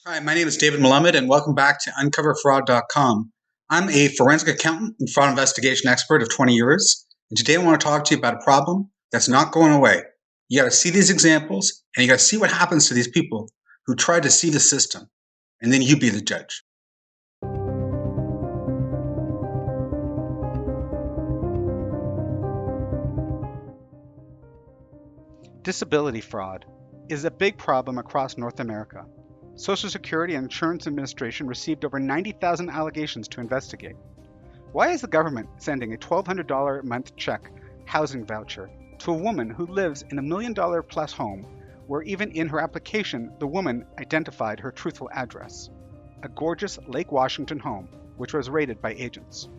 Hi, my name is David Malamed, and welcome back to UncoverFraud.com. I'm a forensic accountant and fraud investigation expert of 20 years, and today I want to talk to you about a problem that's not going away. You got to see these examples, and you got to see what happens to these people who try to see the system, and then you be the judge. Disability fraud is a big problem across North America. Social Security and Insurance Administration received over 90,000 allegations to investigate. Why is the government sending a $1,200 a month check housing voucher to a woman who lives in $1 million plus home, where even in her application the woman identified her truthful address? A gorgeous Lake Washington home, which was raided by agents.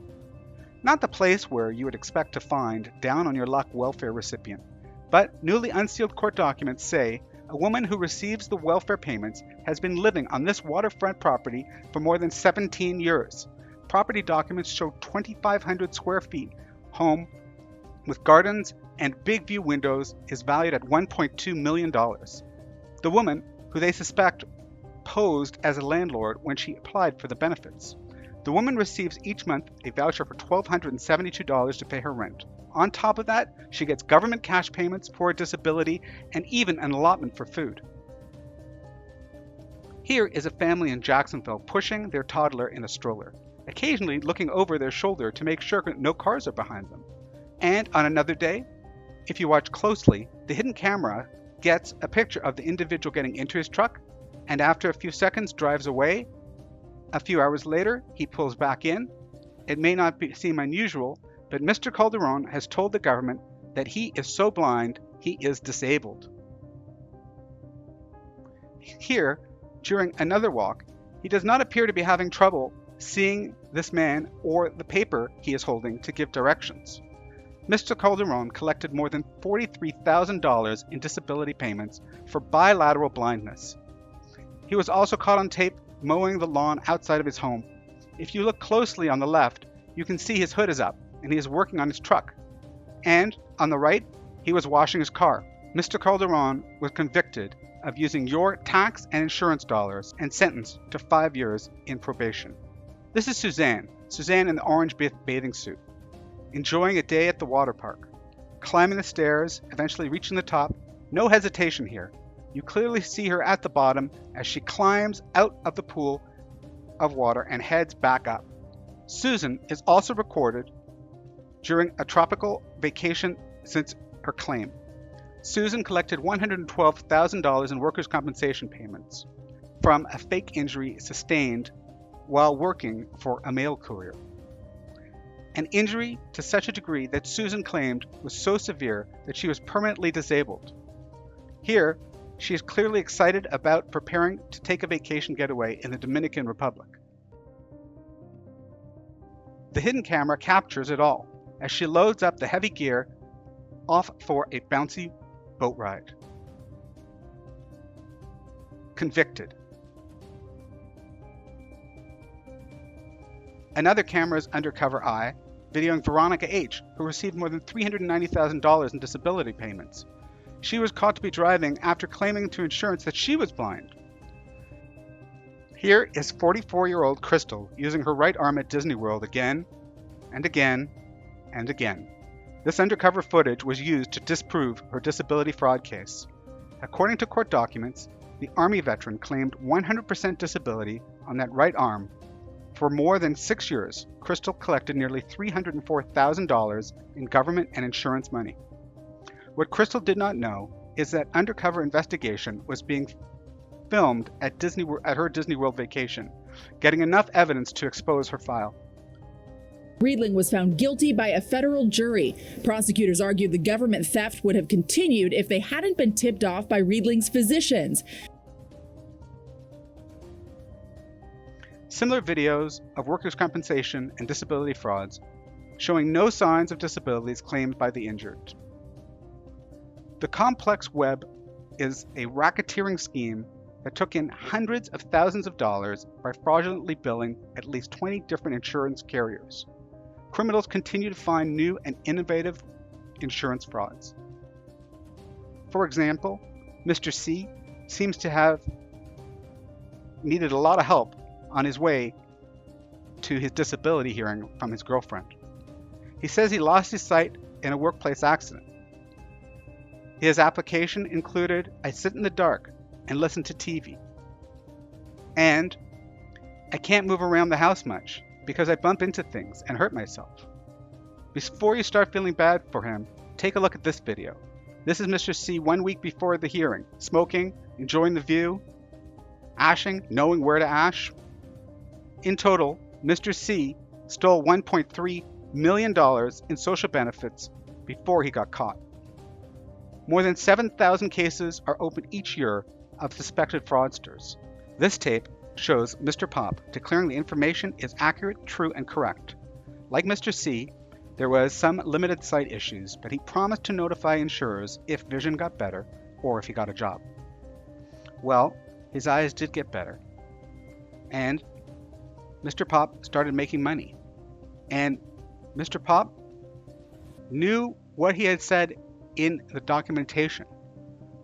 Not the place where you would expect to find down-on-your-luck welfare recipient. But newly unsealed court documents say a woman who receives the welfare payments has been living on this waterfront property for more than 17 years. Property documents show 2,500 square feet home with gardens and big view windows is valued at $1.2 million. The woman, who they suspect posed as a landlord when she applied for the benefits. The woman receives each month a voucher for $1,272 to pay her rent. On top of that, she gets government cash payments for a disability and even an allotment for food. Here is a family in Jacksonville pushing their toddler in a stroller, occasionally looking over their shoulder to make sure no cars are behind them. And on another day, if you watch closely, the hidden camera gets a picture of the individual getting into his truck, and after a few seconds drives away. A few hours later, he pulls back in. It may not seem unusual, but Mr. Calderon has told the government that he is so blind, he is disabled. Here, during another walk, he does not appear to be having trouble seeing this man or the paper he is holding to give directions. Mr. Calderon collected more than $43,000 in disability payments for bilateral blindness. He was also caught on tape mowing the lawn outside of his home. If you look closely on the left, you can see his hood is up, and he is working on his truck. And on the right, he was washing his car. Mr. Calderon was convicted of using your tax and insurance dollars and sentenced to 5 years in probation. This is Suzanne in the orange bathing suit, enjoying a day at the water park, climbing the stairs, eventually reaching the top. No hesitation here. You clearly see her at the bottom as she climbs out of the pool of water and heads back up. Susan is also recorded during a tropical vacation since her claim. Susan collected $112,000 in workers' compensation payments from a fake injury sustained while working for a mail courier. An injury to such a degree that Susan claimed was so severe that she was permanently disabled. Here, she is clearly excited about preparing to take a vacation getaway in the Dominican Republic. The hidden camera captures it all as she loads up the heavy gear off for a bouncy boat ride. Convicted. Another camera's undercover eye, videoing Veronica H., who received more than $390,000 in disability payments. She was caught to be driving after claiming to insurance that she was blind. Here is 44-year-old Crystal using her right arm at Disney World again and again and again. This undercover footage was used to disprove her disability fraud case. According to court documents, the Army veteran claimed 100% disability on that right arm. For more than 6 years, Crystal collected nearly $304,000 in government and insurance money. What Crystal did not know is that undercover investigation was being filmed at her Disney World vacation, getting enough evidence to expose her file. Riedling was found guilty by a federal jury. Prosecutors argued the government theft would have continued if they hadn't been tipped off by Riedling's physicians. Similar videos of workers' compensation and disability frauds showing no signs of disabilities claimed by the injured. The complex web is a racketeering scheme that took in hundreds of thousands of dollars by fraudulently billing at least 20 different insurance carriers. Criminals continue to find new and innovative insurance frauds. For example, Mr. C seems to have needed a lot of help on his way to his disability hearing from his girlfriend. He says he lost his sight in a workplace accident. His application included, I sit in the dark and listen to TV. And I can't move around the house much because I bump into things and hurt myself. Before you start feeling bad for him, take a look at this video. This is Mr. C 1 week before the hearing, smoking, enjoying the view, ashing, knowing where to ash. In total, Mr. C stole $1.3 million in social benefits before he got caught. More than 7,000 cases are opened each year of suspected fraudsters. This tape shows Mr. Pop declaring the information is accurate, true, and correct. Like Mr. C, there was some limited sight issues, but he promised to notify insurers if vision got better or if he got a job. Well, his eyes did get better. And Mr. Pop started making money. And Mr. Pop knew what he had said in the documentation,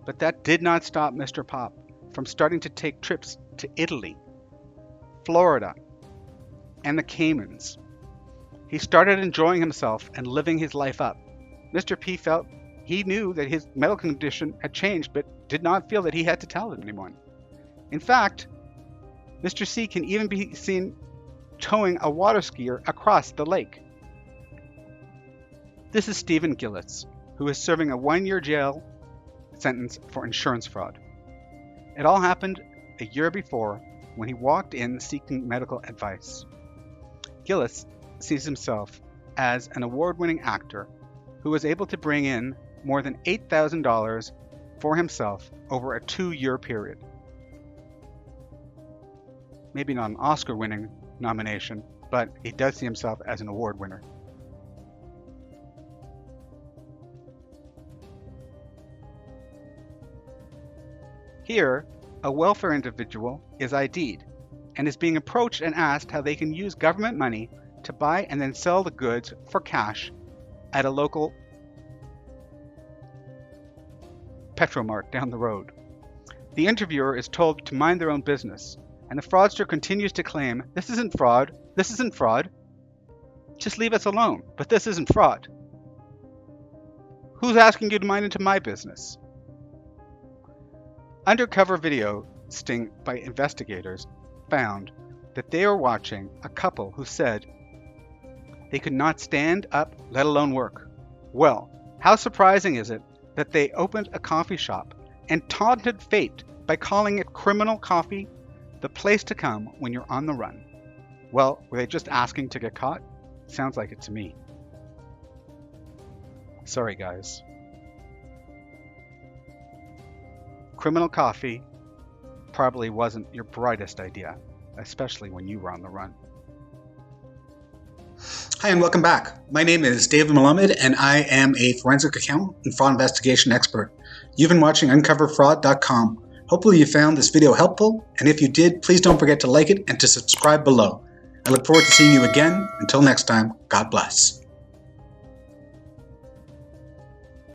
but that did not stop Mr. Pop from starting to take trips to Italy, Florida, and the Caymans. He started enjoying himself and living his life up. Mr. P felt he knew that his medical condition had changed, but did not feel that he had to tell anyone. In fact, Mr. C can even be seen towing a water skier across the lake. This is Stephen Gillis, who is serving a 1-year jail sentence for insurance fraud. It all happened a year before when he walked in seeking medical advice. Gillis sees himself as an award-winning actor who was able to bring in more than $8,000 for himself over a 2-year period. Maybe not an Oscar-winning nomination, but he does see himself as an award winner. Here, a welfare individual is ID'd and is being approached and asked how they can use government money to buy and then sell the goods for cash at a local Petromart down the road. The interviewer is told to mind their own business, and the fraudster continues to claim, "This isn't fraud, this isn't fraud. Just leave us alone, but this isn't fraud. Who's asking you to mind into my business?" Undercover video sting by investigators found that they were watching a couple who said they could not stand up, let alone work. Well, how surprising is it that they opened a coffee shop and taunted fate by calling it Criminal Coffee, the place to come when you're on the run? Well, were they just asking to get caught? Sounds like it to me. Sorry, guys. Criminal Coffee probably wasn't your brightest idea, especially when you were on the run. Hi and welcome back. My name is David Malamed and I am a forensic accountant and fraud investigation expert. You've been watching UncoverFraud.com. Hopefully you found this video helpful, and if you did, please don't forget to like it and to subscribe below. I look forward to seeing you again. Until next time, God bless.